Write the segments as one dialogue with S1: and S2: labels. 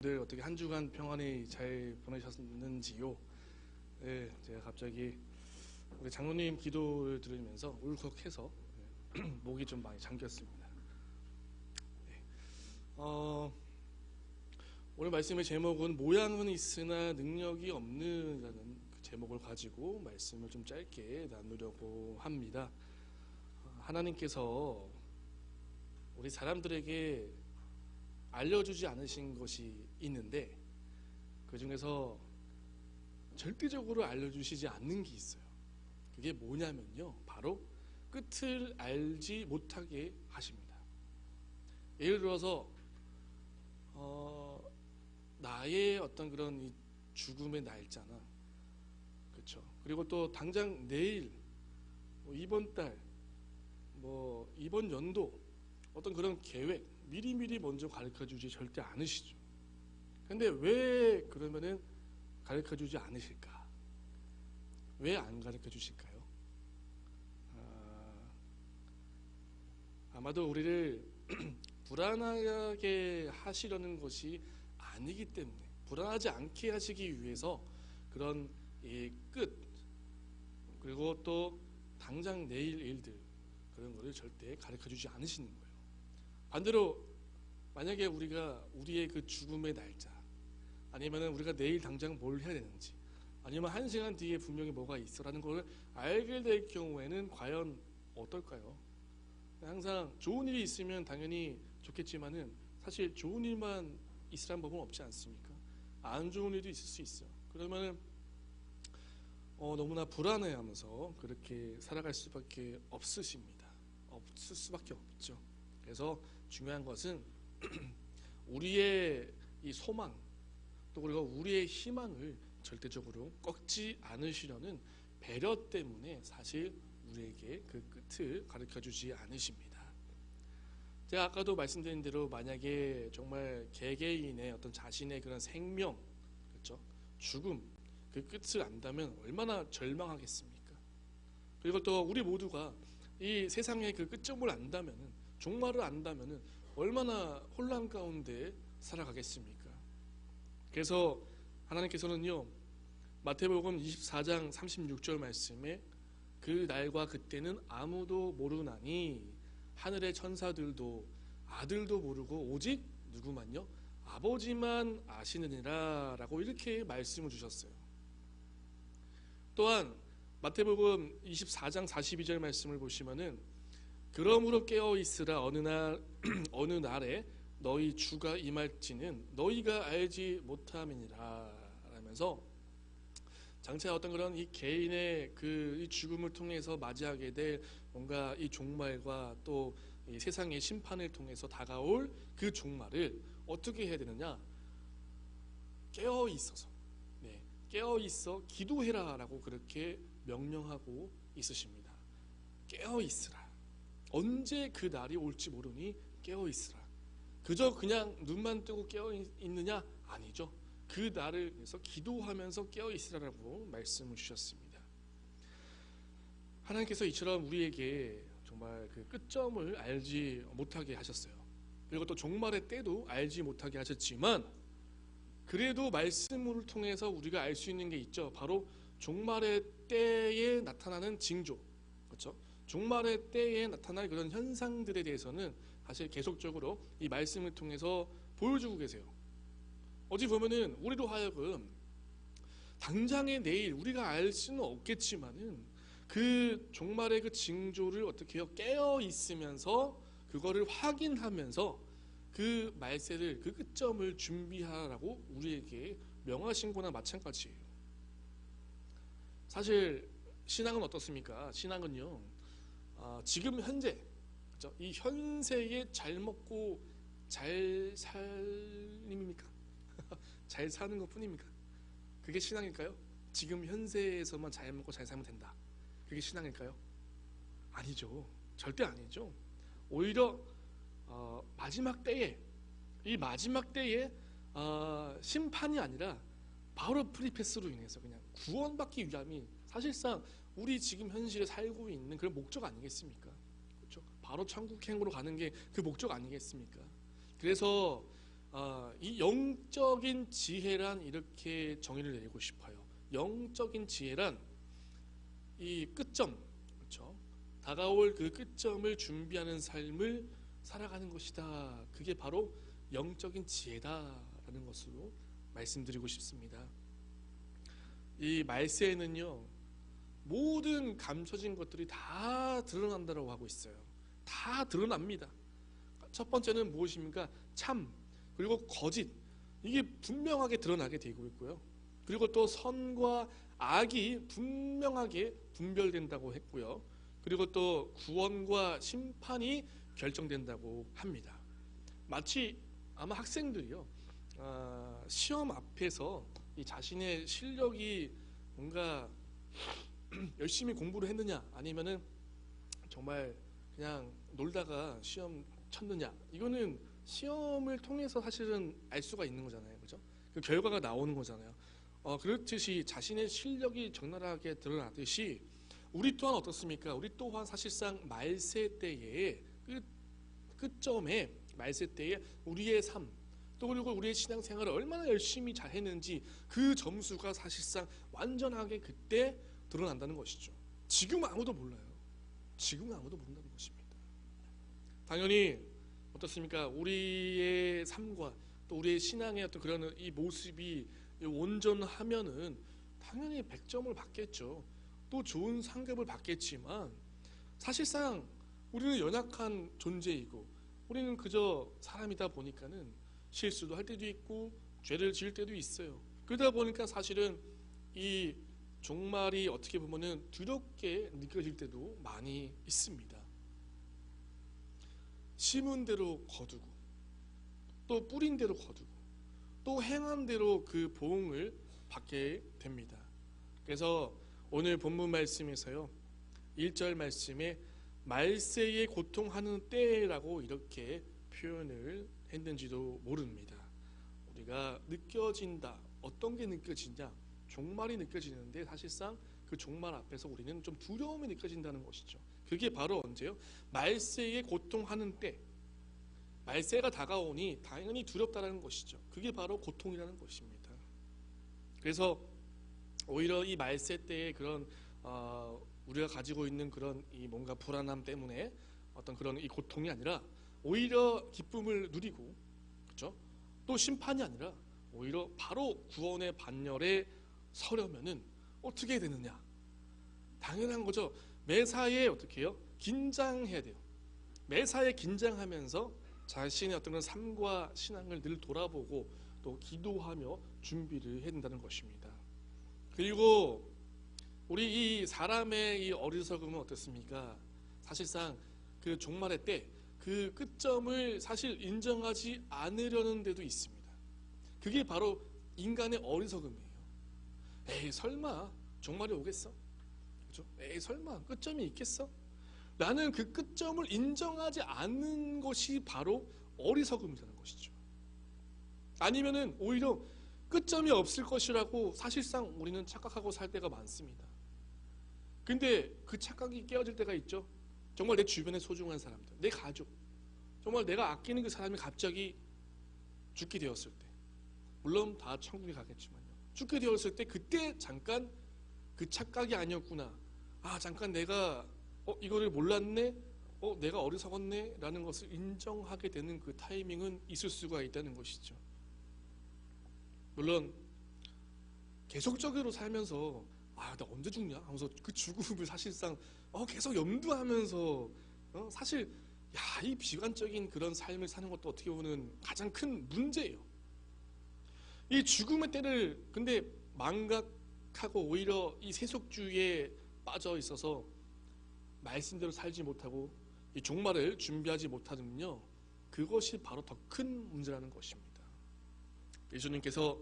S1: 늘 어떻게 한 주간 평안히 잘 보내셨는지요? 네, 제가 갑자기 우리 장로님 기도를 들으면서 울컥해서 목이 좀 많이 잠겼습니다. 네. 오늘 말씀의 제목은 모양은 있으나 능력이 없는이라는 그 제목을 가지고 말씀을 좀 짧게 나누려고 합니다. 하나님께서 우리 사람들에게 알려주지 않으신 것이 있는데 그 중에서 절대적으로 알려주시지 않는 게 있어요. 그게 뭐냐면요, 바로 끝을 알지 못하게 하십니다. 예를 들어서 나의 어떤 그런 이 죽음의 날짜나, 그렇죠. 그리고 또 당장 내일, 이번 달, 이번 연도 어떤 그런 계획 미리미리 먼저 가르쳐주지 절대 않으시죠. 근데 왜 그러면은 가르쳐주지 않으실까? 왜 안 가르쳐주실까요? 아마도 우리를 불안하게 하시려는 것이 아니기 때문에, 불안하지 않게 하시기 위해서 그런 이 끝, 그리고 또 당장 내일 일들, 그런 거를 절대 가르쳐주지 않으시는 거예요. 반대로 만약에 우리가 우리의 그 죽음의 날짜, 아니면 우리가 내일 당장 뭘 해야 되는지, 아니면 한 시간 뒤에 분명히 뭐가 있어라는 걸 알게 될 경우에는 과연 어떨까요? 항상 좋은 일이 있으면 당연히 좋겠지만은 사실 좋은 일만 있으란 법은 없지 않습니까? 안 좋은 일도 있을 수 있어요. 그러면은 너무나 불안해하면서 그렇게 살아갈 수밖에 없으십니다. 없을 수밖에 없죠. 그래서 중요한 것은 우리의 이 소망, 또 그리고 우리의 희망을 절대적으로 꺾지 않으시려는 배려 때문에 사실 우리에게 그 끝을 가르쳐주지 않으십니다. 제가 아까도 말씀드린 대로 만약에 정말 개개인의 어떤 자신의 그런 생명, 그렇죠, 죽음, 그 끝을 안다면 얼마나 절망하겠습니까? 그리고 또 우리 모두가 이 세상의 그 끝점을 안다면은, 종말을 안다면은 얼마나 혼란 가운데 살아가겠습니까? 그래서 하나님께서는요, 마태복음 24장 36절 말씀에 그 날과 그때는 아무도 모르나니 하늘의 천사들도 아들도 모르고 오직 누구만요? 아버지만 아시느니라 라고 이렇게 말씀을 주셨어요. 또한 마태복음 24장 42절 말씀을 보시면은 그러므로 깨어 있으라, 어느 날에 너희 주가 임할지는 너희가 알지 못함이니라 라면서 장차 어떤 그런 이 개인의 그 죽음을 통해서 맞이하게 될 뭔가 이 종말과 또 이 세상의 심판을 통해서 다가올 그 종말을 어떻게 해야 되느냐? 깨어 있어서, 깨어 있어 기도해라라고 그렇게 명령하고 있으십니다. 깨어 있으라. 언제 그 날이 올지 모르니 깨어 있으라. 그저 그냥 눈만 뜨고 깨어 있느냐? 아니죠. 그 날을 위해서 기도하면서 깨어 있으라라고 말씀을 주셨습니다. 하나님께서 이처럼 우리에게 정말 그 끝점을 알지 못하게 하셨어요. 그리고 또 종말의 때도 알지 못하게 하셨지만, 그래도 말씀을 통해서 우리가 알 수 있는 게 있죠. 바로 종말의 때에 나타나는 징조, 그렇죠? 종말의 때에 나타날 그런 현상들에 대해서는 사실 계속적으로 이 말씀을 통해서 보여주고 계세요. 어찌 보면은 우리로 하여금 당장의 내일 우리가 알 수는 없겠지만은 그 종말의 그 징조를 어떻게 해요? 깨어 있으면서 그거를 확인하면서 그 말세를, 그 끝점을 준비하라고 우리에게 명하신 거나 마찬가지예요. 사실 신앙은 어떻습니까? 신앙은요, 지금 현재, 그렇죠? 이 현세에 잘 먹고 잘 살림입니까? 잘 사는 것 뿐입니까? 그게 신앙일까요? 지금 현세에서만 잘 먹고 잘 살면 된다, 그게 신앙일까요? 아니죠. 절대 아니죠. 오히려 마지막 때에, 이 마지막 때에 심판이 아니라 바로 프리패스로 인해서 그냥 구원받기 위함이 사실상 우리 지금 현실에 살고 있는 그런 목적 아니겠습니까? 그렇죠? 바로 천국행으로 가는 게 그 목적 아니겠습니까? 그래서 이 영적인 지혜란 이렇게 정의를 내리고 싶어요. 영적인 지혜란 이 끝점, 그렇죠? 다가올 그 끝점을 준비하는 삶을 살아가는 것이다. 그게 바로 영적인 지혜다라는 것으로 말씀드리고 싶습니다. 이 말세에는요, 모든 감춰진 것들이 다 드러난다고 하고 있어요. 다 드러납니다. 첫 번째는 무엇입니까? 참, 그리고 거짓, 이게 분명하게 드러나게 되고 있고요. 그리고 또 선과 악이 분명하게 분별된다고 했고요. 그리고 또 구원과 심판이 결정된다고 합니다. 마치 아마 학생들이요, 시험 앞에서 이 자신의 실력이 뭔가 열심히 공부를 했느냐, 아니면은 정말 그냥 놀다가 시험 쳤느냐, 이거는 시험을 통해서 사실은 알 수가 있는 거잖아요, 그죠? 그 결과가 나오는 거잖아요. 그렇듯이 자신의 실력이 적나라하게 드러나듯이 우리 또한 어떻습니까? 우리 또한 사실상 말세 때에 끝점에 말세 때에 우리의 삶, 또 그리고 우리의 신앙생활을 얼마나 열심히 잘 했는지 그 점수가 사실상 완전하게 그때 드러난다는 것이죠. 지금 아무도 몰라요. 지금 아무도 모른다는 것입니다. 당연히 어떻습니까? 우리의 삶과 또 우리의 신앙의 어떤 그런 이 모습이 온전하면은 당연히 100점을 받겠죠. 또 좋은 상급을 받겠지만 사실상 우리는 연약한 존재이고 우리는 그저 사람이다 보니까는 실수도 할 때도 있고 죄를 지을 때도 있어요. 그러다 보니까 사실은 이 종말이 어떻게 보면은 두렵게 느껴질 때도 많이 있습니다. 심은 대로 거두고 또 뿌린 대로 거두고 또 행한 대로 그 보응을 받게 됩니다. 그래서 오늘 본문 말씀에서요, 1절 말씀에 말세에 고통하는 때라고 이렇게 표현을 했는지도 모릅니다. 우리가 느껴진다. 어떤 게 느껴지냐? 종말이 느껴지는데 사실상 그 종말 앞에서 우리는 좀 두려움이 느껴진다는 것이죠. 그게 바로 언제요? 말세에 고통하는 때. 말세가 다가오니 당연히 두렵다는 것이죠. 그게 바로 고통이라는 것입니다. 그래서 오히려 이 말세 때의 그런 우리가 가지고 있는 그런 이 뭔가 불안함 때문에 어떤 그런 이 고통이 아니라 오히려 기쁨을 누리고, 그렇죠? 또 심판이 아니라 오히려 바로 구원의 반열에 서려면은 어떻게 되느냐? 당연한 거죠. 매사에 어떻게 해요? 긴장해야 돼요. 매사에 긴장하면서 자신의 어떤 그런 삶과 신앙을 늘 돌아보고 또 기도하며 준비를 해야 된다는 것입니다. 그리고 우리 이 사람의 이 어리석음은 어떻습니까? 사실상 그 종말의 때 그 끝점을 사실 인정하지 않으려는 데도 있습니다. 그게 바로 인간의 어리석음이에요. 에이 설마 종말이 오겠어? 그렇죠? 에이 설마 끝점이 있겠어? 나는 그 끝점을 인정하지 않는 것이 바로 어리석음이라는 것이죠. 아니면은 오히려 끝점이 없을 것이라고 사실상 우리는 착각하고 살 때가 많습니다. 근데 그 착각이 깨어질 때가 있죠. 정말 내 주변에 소중한 사람들, 내 가족, 정말 내가 아끼는 그 사람이 갑자기 죽게 되었을 때, 물론 다 천국에 가겠지만요. 죽게 되었을 때 그때 잠깐 그 착각이 아니었구나. 잠깐 내가 이거를 몰랐네. 내가 어리석었네 라는 것을 인정하게 되는 그 타이밍은 있을 수가 있다는 것이죠. 물론 계속적으로 살면서 나 언제 죽냐 하면서 그 죽음을 사실상 계속 염두하면서 사실 이 비관적인 그런 삶을 사는 것도 어떻게 보면 가장 큰 문제예요. 이 죽음의 때를 근데 망각하고 오히려 이 세속주의에 빠져 있어서 말씀대로 살지 못하고 이 종말을 준비하지 못하면요, 그것이 바로 더 큰 문제라는 것입니다. 예수님께서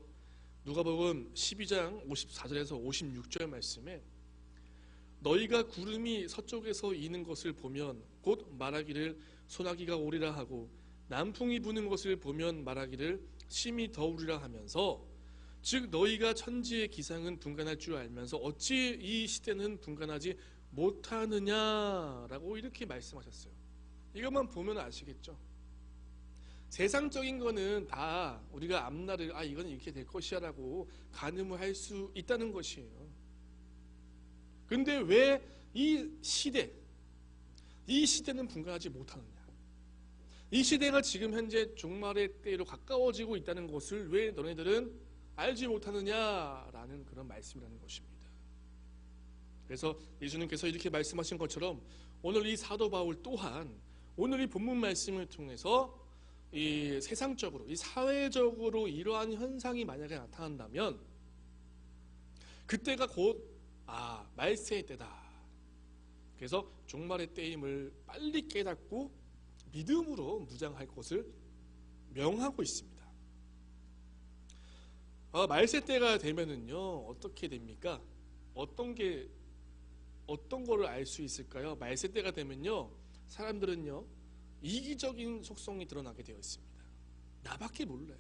S1: 누가복음 12장 54절에서 56절 말씀에 너희가 구름이 서쪽에서 이는 것을 보면 곧 말하기를 소나기가 오리라 하고 남풍이 부는 것을 보면 말하기를 심히 더우리라 하면서 즉 너희가 천지의 기상은 분간할 줄 알면서 어찌 이 시대는 분간하지 못하느냐라고 이렇게 말씀하셨어요. 이것만 보면 아시겠죠? 세상적인 거는 다 우리가 앞날을 이건 이렇게 될 것이야라고 가늠을 할 수 있다는 것이에요. 근데 왜 이 시대는 분간하지 못하느냐? 이 시대가 지금 현재 종말의 때로 가까워지고 있다는 것을 왜 너네들은 알지 못하느냐라는 그런 말씀이라는 것입니다. 그래서 예수님께서 이렇게 말씀하신 것처럼 오늘 이 사도 바울 또한 오늘 이 본문 말씀을 통해서 이 세상적으로, 이 사회적으로 이러한 현상이 만약에 나타난다면 그때가 곧 말세의 때다. 그래서 종말의 때임을 빨리 깨닫고 믿음으로 무장할 것을 명하고 있습니다. 말세 때가 되면은요 어떻게 됩니까? 어떤 거를 알 수 있을까요? 말세 때가 되면요 사람들은요 이기적인 속성이 드러나게 되어 있습니다. 나밖에 몰라요.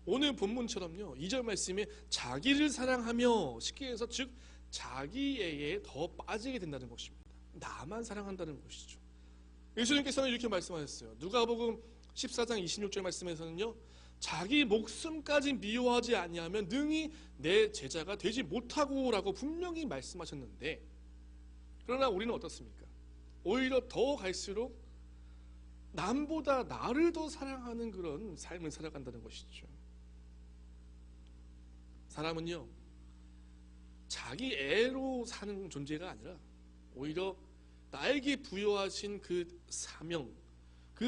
S1: 오늘 본문처럼요 2절 말씀에 자기를 사랑하며, 쉽게 해서 즉 자기애에 더 빠지게 된다는 것입니다. 나만 사랑한다는 것이죠. 예수님께서는 이렇게 말씀하셨어요. 누가복음 14장 26절 말씀에서는요 자기 목숨까지 미워하지 아니하면 능히 내 제자가 되지 못하고 라고 분명히 말씀하셨는데, 그러나 우리는 어떻습니까? 오히려 더 갈수록 남보다 나를 더 사랑하는 그런 삶을 살아간다는 것이죠. 사람은요 자기 애로 사는 존재가 아니라 오히려 나에게 부여하신 그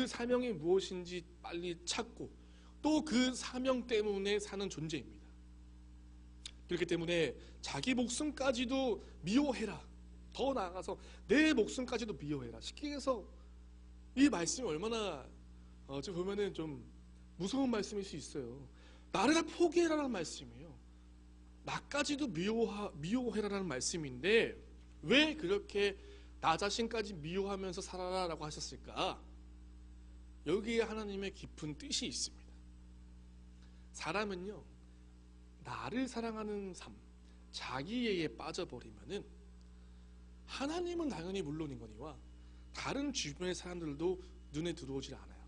S1: 사명이 무엇인지 빨리 찾고 또 그 사명 때문에 사는 존재입니다. 그렇기 때문에 자기 목숨까지도 미워해라. 더 나아가서 내 목숨까지도 미워해라. 쉽게 해서 이 말씀이 얼마나 보면은 좀 무서운 말씀일 수 있어요. 나를 다 포기해라라는 말씀이에요. 나까지도 미워해라라는 말씀인데 왜 그렇게 나 자신까지 미워하면서 살아라라고 하셨을까? 여기에 하나님의 깊은 뜻이 있습니다. 사람은요 나를 사랑하는 삶, 자기애에 빠져버리면은 하나님은 당연히 물론이거니와 다른 주변의 사람들도 눈에 들어오질 않아요.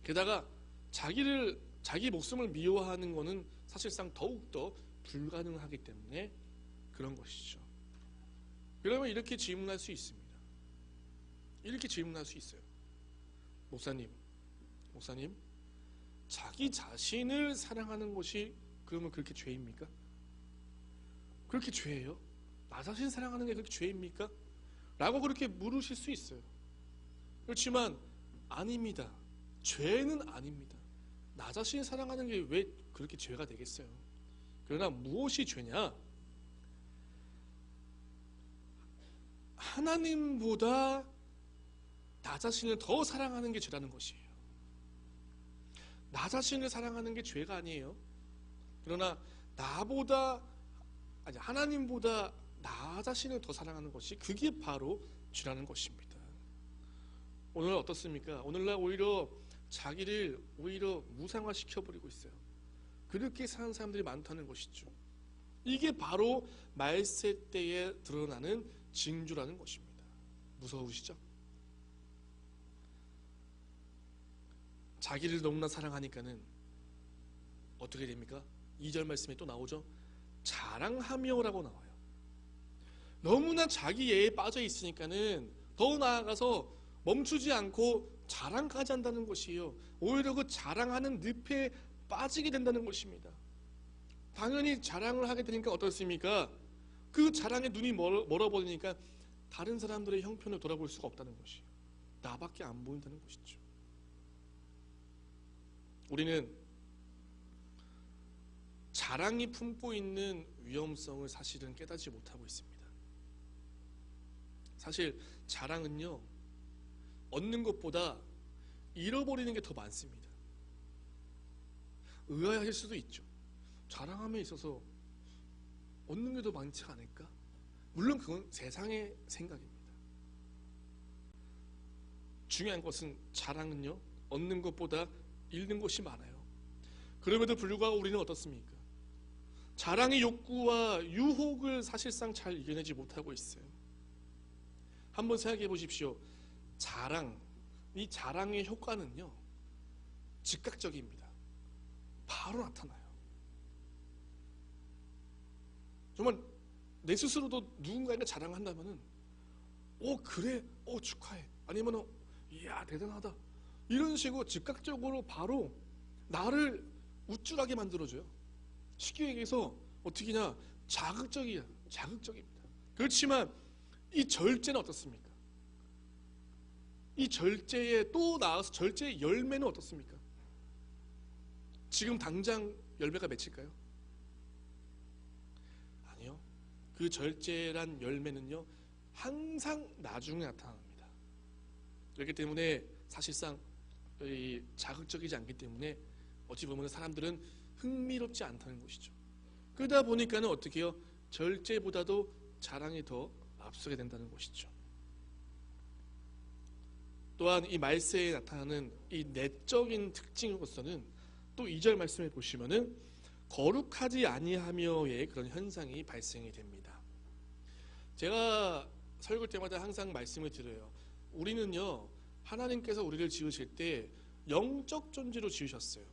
S1: 게다가 자기 목숨을 미워하는 것은 사실상 더욱더 불가능하기 때문에 그런 것이죠. 그러면 이렇게 질문할 수 있습니다. 이렇게 질문할 수 있어요. 목사님, 자기 자신을 사랑하는 것이 그러면 그렇게 죄입니까? 그렇게 죄예요? 나 자신 사랑하는 게 그렇게 죄입니까? 라고 그렇게 물으실 수 있어요. 그렇지만 아닙니다. 죄는 아닙니다. 나 자신을 사랑하는 게 왜 그렇게 죄가 되겠어요? 그러나 무엇이 죄냐? 하나님보다 나 자신을 더 사랑하는 게 죄라는 것이에요. 나 자신을 사랑하는 게 죄가 아니에요. 그러나 하나님보다 나 자신을 더 사랑하는 것이 그게 바로 죄라는 것입니다. 오늘 어떻습니까? 오늘날 오히려 자기를 무상화시켜버리고 있어요. 그렇게 사는 사람들이 많다는 것이죠. 이게 바로 말세 때에 드러나는 징조라는 것입니다. 무서우시죠? 자기를 너무나 사랑하니까는 어떻게 됩니까? 2절 말씀에 또 나오죠. 자랑하며라고 나와요. 너무나 자기애에 빠져 있으니까는 더 나아가서 멈추지 않고 자랑까지 한다는 것이에요. 오히려 그 자랑하는 늪에 빠지게 된다는 것입니다. 당연히 자랑을 하게 되니까 어떻습니까? 그 자랑에 눈이 멀어버리니까 다른 사람들의 형편을 돌아볼 수가 없다는 것이에요. 나밖에 안 보인다는 것이죠. 우리는 자랑이 품고 있는 위험성을 사실은 깨닫지 못하고 있습니다. 사실 자랑은요 얻는 것보다 잃어버리는 게 더 많습니다. 의아해하실 수도 있죠. 자랑함에 있어서 얻는 게 더 많지 않을까? 물론 그건 세상의 생각입니다. 중요한 것은 자랑은요 얻는 것보다 잃는 것이 많아요. 그럼에도 불구하고 우리는 어떻습니까? 자랑의 욕구와 유혹을 사실상 잘 이겨내지 못하고 있어요. 한번 생각해 보십시오. 자랑, 이 자랑의 효과는요, 즉각적입니다. 바로 나타나요. 정말 내 스스로도 누군가에게 자랑한다면은, 그래, 축하해. 아니면은, 이야, 대단하다. 이런 식으로 즉각적으로 바로 나를 우쭐하게 만들어줘요. 쉽게 얘기해서 어떻게냐, 자극적입니다. 그렇지만 이 절제는 어떻습니까? 이 절제에 또 나아가서 절제의 열매는 어떻습니까? 지금 당장 열매가 맺힐까요? 아니요. 그 절제란 열매는요, 항상 나중에 나타납니다. 그렇기 때문에 사실상 자극적이지 않기 때문에 어찌 보면 사람들은 흥미롭지 않다는 것이죠. 그러다 보니까는 어떻게 해요? 절제보다도 자랑이 더 앞서게 된다는 것이죠. 또한 이 말세에 나타나는 이 내적인 특징으로서는 또 2절 말씀에 보시면은 거룩하지 아니하며의 그런 현상이 발생이 됩니다. 제가 설교 때마다 항상 말씀을 드려요. 우리는요, 하나님께서 우리를 지으실 때 영적 존재로 지으셨어요.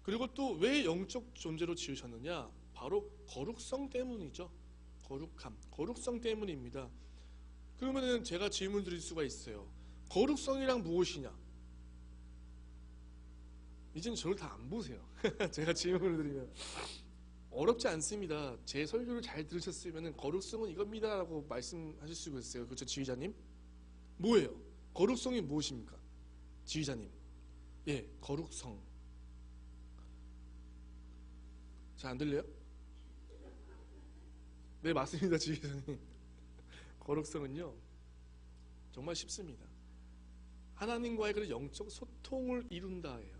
S1: 그리고 또 왜 영적 존재로 지으셨느냐? 바로 거룩성 때문이죠. 거룩성 때문입니다. 그러면은 제가 질문 드릴 수가 있어요. 거룩성이란 무엇이냐? 이제는 저를 다 안 보세요. 제가 질문을 드리면 어렵지 않습니다. 제 설교를 잘 들으셨으면 거룩성은 이겁니다라고 말씀하실 수 있어요. 그렇죠, 지휘자님? 뭐예요? 거룩성이 무엇입니까? 지휘자님. 예, 거룩성. 잘 안 들려요? 네, 맞습니다, 지휘자님. 거룩성은요, 정말 쉽습니다. 하나님과의 그런 영적 소통을 이룬다예요.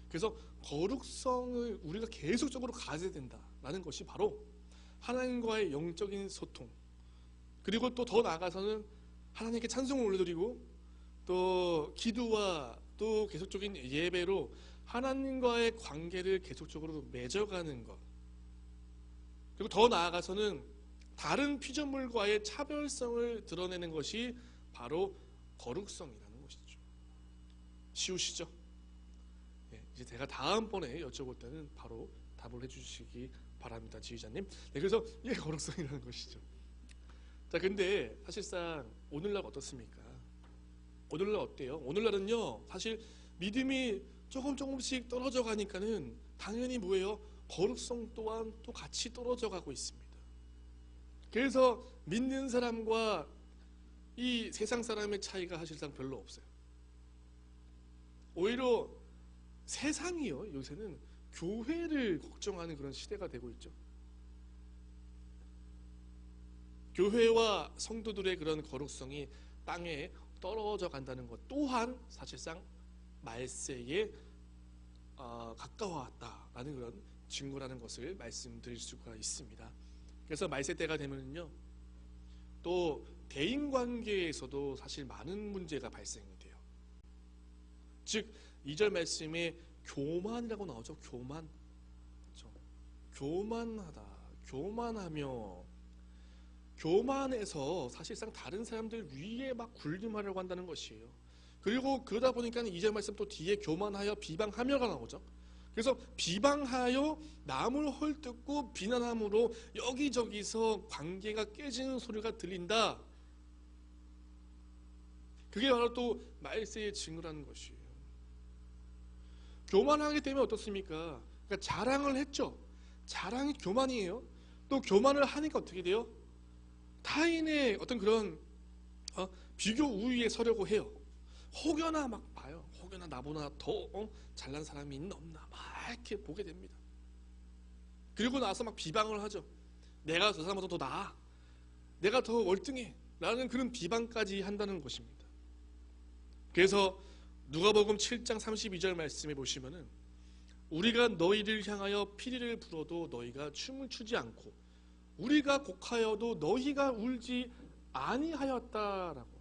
S1: 그래서 거룩성을 우리가 계속적으로 가져야 된다라는 것이 바로 하나님과의 영적인 소통, 그리고 또 더 나아가서는 하나님께 찬송을 올려드리고 또 기도와 또 계속적인 예배로 하나님과의 관계를 계속적으로 맺어가는 것, 그리고 더 나아가서는 다른 피조물과의 차별성을 드러내는 것이 바로 거룩성이라는 것이죠. 쉬우시죠? 네, 이제 제가 다음번에 여쭤볼 때는 바로 답을 해주시기 바랍니다, 지휘자님. 네, 그래서 이게 거룩성이라는 것이죠. 자, 근데 사실상 오늘날 어떻습니까? 오늘날 어때요? 오늘날은요, 사실 믿음이 조금씩 떨어져 가니까는 당연히 뭐예요? 거룩성 또한 또 같이 떨어져 가고 있습니다. 그래서 믿는 사람과 이 세상 사람의 차이가 사실상 별로 없어요. 오히려 세상이요, 요새는 교회를 걱정하는 그런 시대가 되고 있죠. 교회와 성도들의 그런 거룩성이 땅에 떨어져 간다는 것 또한 사실상 말세에 가까워왔다라는 그런 증거라는 것을 말씀드릴 수가 있습니다. 그래서 말세 때가 되면요, 또 대인관계에서도 사실 많은 문제가 발생이 돼요. 즉 2절 말씀에 교만이라고 나오죠. 교만. 그렇죠? 교만하다, 교만하며, 교만해서 사실상 다른 사람들 위에 막 군림하려고 한다는 것이에요. 그리고 그러다 보니까 2절 말씀 또 뒤에 교만하여 비방하며가 나오죠. 그래서 비방하여 남을 헐뜯고 비난함으로 여기저기서 관계가 깨지는 소리가 들린다. 그게 바로 또 말세의 증거라는 것이에요. 교만하기 때문에 어떻습니까? 그러니까 자랑을 했죠. 자랑이 교만이에요. 또 교만을 하니까 어떻게 돼요? 타인의 어떤 그런 비교 우위에 서려고 해요. 혹여나 막 봐요. 혹여나 나보다 더 잘난 사람이 있나 없나 막 이렇게 보게 됩니다. 그리고 나서 막 비방을 하죠. 내가 저 사람보다 더 나아, 내가 더 월등해 라는 그런 비방까지 한다는 것입니다. 그래서 누가복음 7장 32절 말씀에 보시면은 우리가 너희를 향하여 피리를 불어도 너희가 춤을 추지 않고 우리가 곡하여도 너희가 울지 아니하였다라고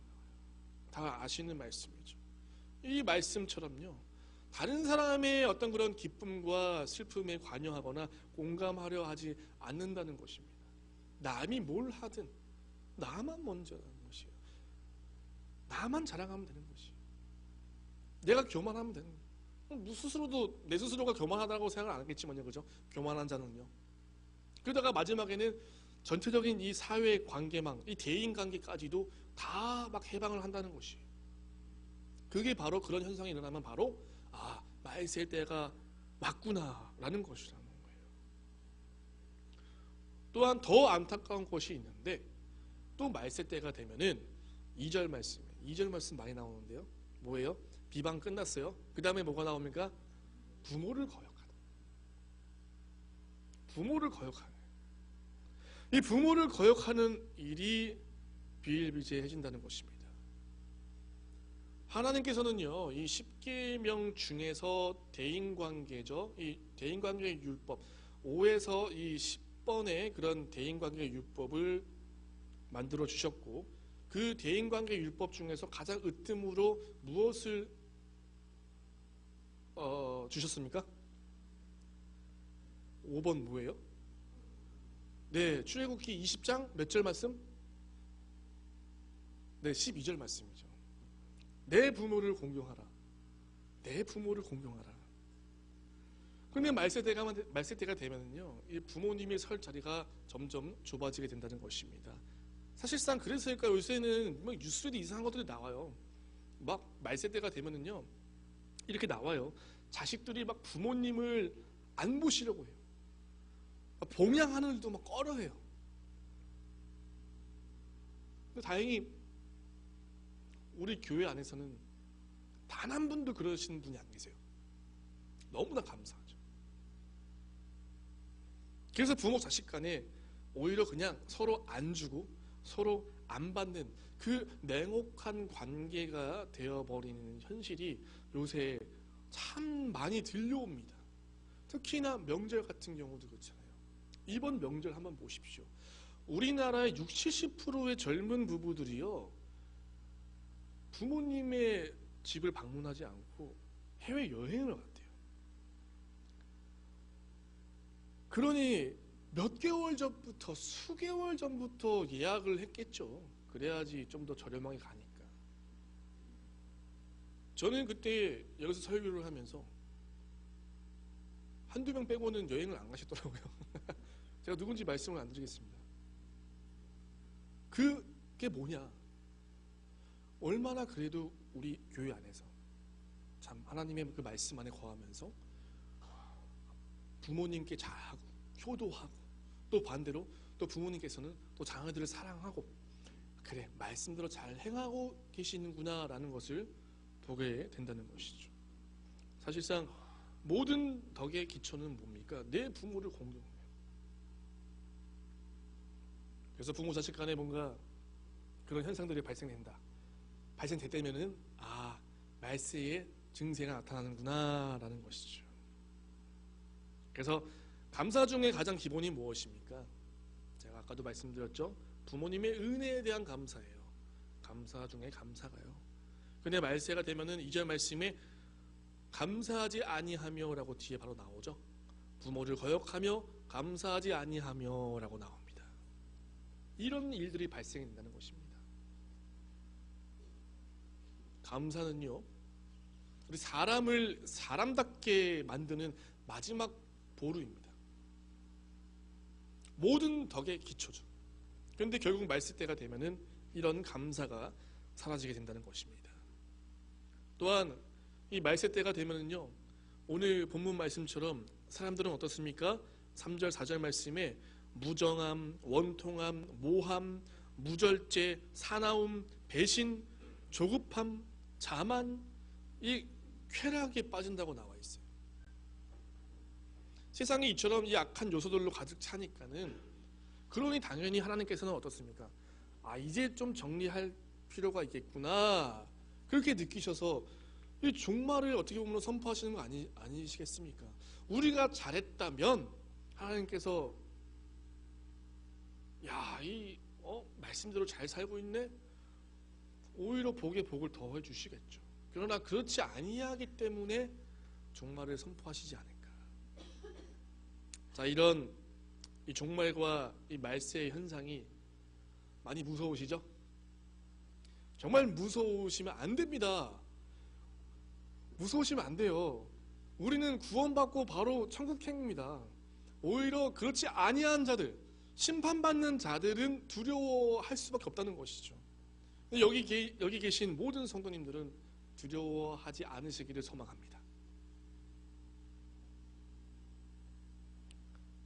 S1: 다 아시는 말씀이죠. 이 말씀처럼요, 다른 사람의 어떤 그런 기쁨과 슬픔에 관여하거나 공감하려 하지 않는다는 것입니다. 남이 뭘 하든 나만 먼저라는 것이에요. 나만 자랑하면 되는 것이. 내가 교만하면 되는 거예요. 스스로도 내 스스로가 교만하다고 생각을 안 하겠지만요, 그죠? 교만한 자는요. 그러다가 마지막에는 전체적인 이 사회 관계망, 이 대인 관계까지도 다 막 해방을 한다는 것이. 그게 바로 그런 현상이 일어나면 바로 말세의 때가 왔구나라는 것이라는 거예요. 또한 더 안타까운 것이 있는데 또 말세 때가 되면은 2절 말씀 많이 나오는데요. 뭐예요? 비방 끝났어요. 그 다음에 뭐가 나옵니까? 부모를 거역하다. 부모를 거역하는. 이 부모를 거역하는 일이 비일비재해진다는 것입니다. 하나님께서는요, 이 10계명 중에서 대인관계죠. 이 대인관계의 율법 5에서 이 10번의 그런 대인관계의 율법을 만들어 주셨고, 그 대인관계 율법 중에서 가장 으뜸으로 무엇을 주셨습니까? 5번 뭐예요? 네, 출애굽기 20장 몇 절 말씀? 네, 12절 말씀이죠. 내 부모를 공경하라. 내 부모를 공경하라. 그런데 말세 때가 되면은요, 이 부모님이 설 자리가 점점 좁아지게 된다는 것입니다. 사실상 그래서일까 요새는 막 뉴스에도 이상한 것들이 나와요. 막 말세 때가 되면은요, 이렇게 나와요. 자식들이 막 부모님을 안 보시려고 해요. 봉양하는 일도 막 꺼려해요. 근데 다행히 우리 교회 안에서는 단 한 분도 그러시는 분이 안 계세요. 너무나 감사하죠. 그래서 부모 자식 간에 오히려 그냥 서로 안 주고 서로 안 받는 그 냉혹한 관계가 되어버리는 현실이 요새 참 많이 들려옵니다. 특히나 명절 같은 경우도 그렇잖아요. 이번 명절 한번 보십시오. 우리나라의 60, 70%의 젊은 부부들이요, 부모님의 집을 방문하지 않고 해외여행을 갔대요. 그러니 몇 개월 전부터, 수개월 전부터 예약을 했겠죠. 그래야지 좀 더 저렴하게 가니까. 저는 그때 여기서 설교를 하면서 한두 명 빼고는 여행을 안 가셨더라고요. 제가 누군지 말씀을 안 드리겠습니다. 그게 뭐냐? 얼마나 그래도 우리 교회 안에서 참 하나님의 그 말씀 안에 거하면서 부모님께 잘하고 효도하고, 또 반대로 또 부모님께서는 또 자녀들을 사랑하고, 그래 말씀대로 잘 행하고 계시는구나 라는 것을 보게 된다는 것이죠. 사실상 모든 덕의 기초는 뭡니까? 내 부모를 공경해요. 그래서 부모 자식 간에 뭔가 그런 현상들이 발생됐다면은 말세의 증세가 나타나는구나 라는 것이죠. 그래서 감사 중에 가장 기본이 무엇입니까? 제가 아까도 말씀드렸죠. 부모님의 은혜에 대한 감사예요. 감사 중에 감사가요. 근데 말세가 되면은 2절 말씀에 감사하지 아니하며 라고 뒤에 바로 나오죠. 부모를 거역하며 감사하지 아니하며 라고 나옵니다. 이런 일들이 발생된다는 것입니다. 감사는요, 우리 사람을 사람답게 만드는 마지막 보루입니다. 모든 덕의 기초죠. 그런데 결국 말세 때가 되면은 이런 감사가 사라지게 된다는 것입니다. 또한 이 말세 때가 되면은요, 오늘 본문 말씀처럼 사람들은 어떻습니까? 3절 4절 말씀에 무정함, 원통함, 모함, 무절제, 사나움, 배신, 조급함, 자만, 이 쾌락에 빠진다고 나와 있어요. 세상이 이처럼 이 악한 요소들로 가득 차니까는, 그러니 당연히 하나님께서는 어떻습니까? 이제 좀 정리할 필요가 있겠구나, 그렇게 느끼셔서 이 종말을 어떻게 보면 선포하시는 거 아니시겠습니까? 우리가 잘했다면 하나님께서 말씀대로 잘 살고 있네? 오히려 복에 복을 더해 주시겠죠. 그러나 그렇지 아니하기 때문에 종말을 선포하시지 않을까. 자, 이런 이 종말과 이 말세의 현상이 많이 무서우시죠? 정말 무서우시면 안 됩니다. 무서우시면 안 돼요. 우리는 구원받고 바로 천국행입니다. 오히려 그렇지 아니한 자들, 심판받는 자들은 두려워할 수밖에 없다는 것이죠. 여기 계신 모든 성도님들은 두려워하지 않으시기를 소망합니다.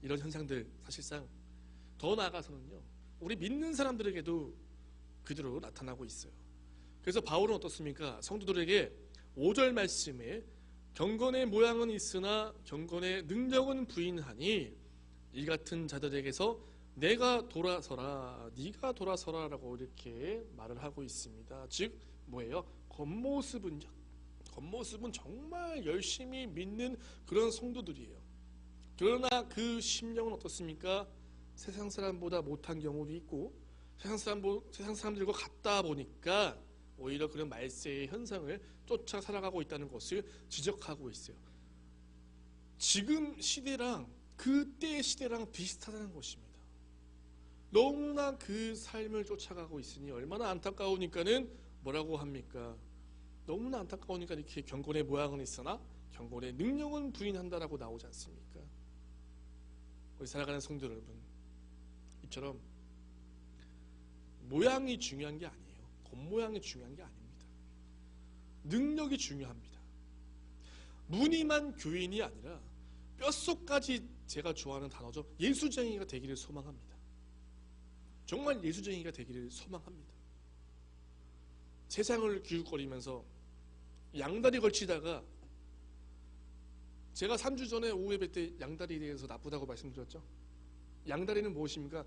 S1: 이런 현상들 사실상 더 나아가서는요, 우리 믿는 사람들에게도 그대로 나타나고 있어요. 그래서 바울은 어떻습니까? 성도들에게 5절 말씀에 경건의 모양은 있으나 경건의 능력은 부인하니 이 같은 자들에게서 내가 돌아서라, 네가 돌아서라라고 이렇게 말을 하고 있습니다. 즉 뭐예요? 겉모습은 정말 열심히 믿는 그런 성도들이에요. 그러나 그 심령은 어떻습니까? 세상 사람보다 못한 경우도 있고 세상 사람들과 같다 보니까 오히려 그런 말세의 현상을 쫓아 살아가고 있다는 것을 지적하고 있어요. 지금 시대랑 그때 시대랑 비슷하다는 것입니다. 너무나 그 삶을 쫓아가고 있으니 얼마나 안타까우니까는 뭐라고 합니까? 너무나 안타까우니까 이렇게 경건의 모양은 있으나 경건의 능력은 부인한다라고 나오지 않습니까? 우리 살아가는 성도 여러분, 이처럼 모양이 중요한 게 아니에요. 겉모양이 중요한 게 아닙니다. 능력이 중요합니다. 무늬만 교인이 아니라 뼛속까지, 제가 좋아하는 단어죠, 예수쟁이가 되기를 소망합니다. 정말 예수쟁이가 되기를 소망합니다. 세상을 기웃거리면서 양다리 걸치다가, 제가 3주 전에 오후 예배 때 양다리에 대해서 나쁘다고 말씀드렸죠. 양다리는 무엇입니까?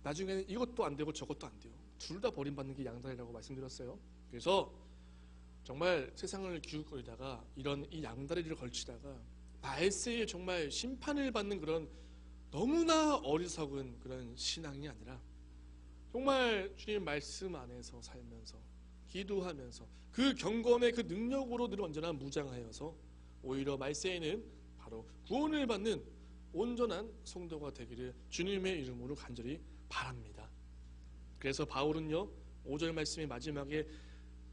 S1: 나중에는 이것도 안 되고 저것도 안 돼요. 둘 다 버림받는 게 양다리라고 말씀드렸어요. 그래서 정말 세상을 기웃거리다가 이런 이 양다리를 걸치다가 말세에 정말 심판을 받는 그런 너무나 어리석은 그런 신앙이 아니라 정말 주님 말씀 안에서 살면서 기도하면서 그 경건의 그 능력으로 늘 언제나 무장하여서 오히려 말세에는 바로 구원을 받는 온전한 성도가 되기를 주님의 이름으로 간절히 바랍니다. 그래서 바울은요, 5절 말씀의 마지막에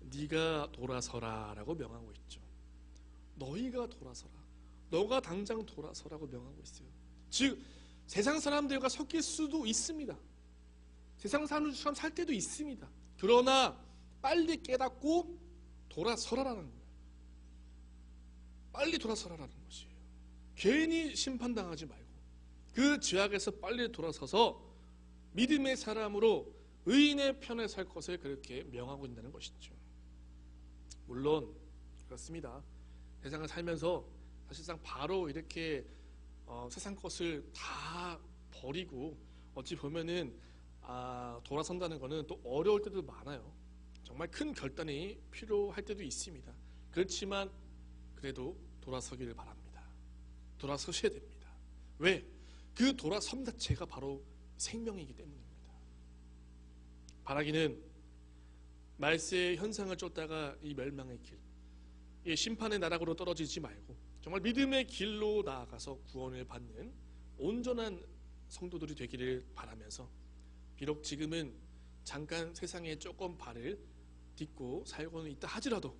S1: 네가 돌아서라 라고 명하고 있죠. 너희가 돌아서라, 너가 당장 돌아서라고 명하고 있어요. 즉 세상 사람들과 섞일 수도 있습니다. 세상 사람들처럼 살 때도 있습니다. 그러나 빨리 깨닫고 돌아서라라는 거예요. 빨리 돌아서라라는 것이에요. 괜히 심판당하지 말고 그 죄악에서 빨리 돌아서서 믿음의 사람으로 의인의 편에 살 것을 그렇게 명하고 있다는 것이죠. 물론 그렇습니다. 세상을 살면서 사실상 바로 이렇게 세상 것을 다 버리고 어찌 보면은 돌아선다는 것은 또 어려울 때도 많아요. 정말 큰 결단이 필요할 때도 있습니다. 그렇지만 그래도 돌아서기를 바랍니다. 돌아서셔야 됩니다. 왜? 그 돌아섬 자체가 바로 생명이기 때문입니다. 바라기는 말세의 현상을 쫓다가 이 멸망의 길, 이 심판의 나락으로 떨어지지 말고 정말 믿음의 길로 나아가서 구원을 받는 온전한 성도들이 되기를 바라면서, 비록 지금은 잠깐 세상에 조금 발을 딛고 살고는 있다 하지라도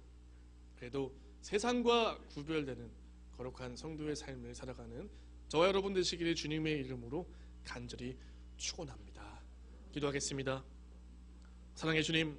S1: 그래도 세상과 구별되는 거룩한 성도의 삶을 살아가는 저와 여러분 되시기를 주님의 이름으로 간절히 축원합니다. 기도하겠습니다. 사랑의 주님,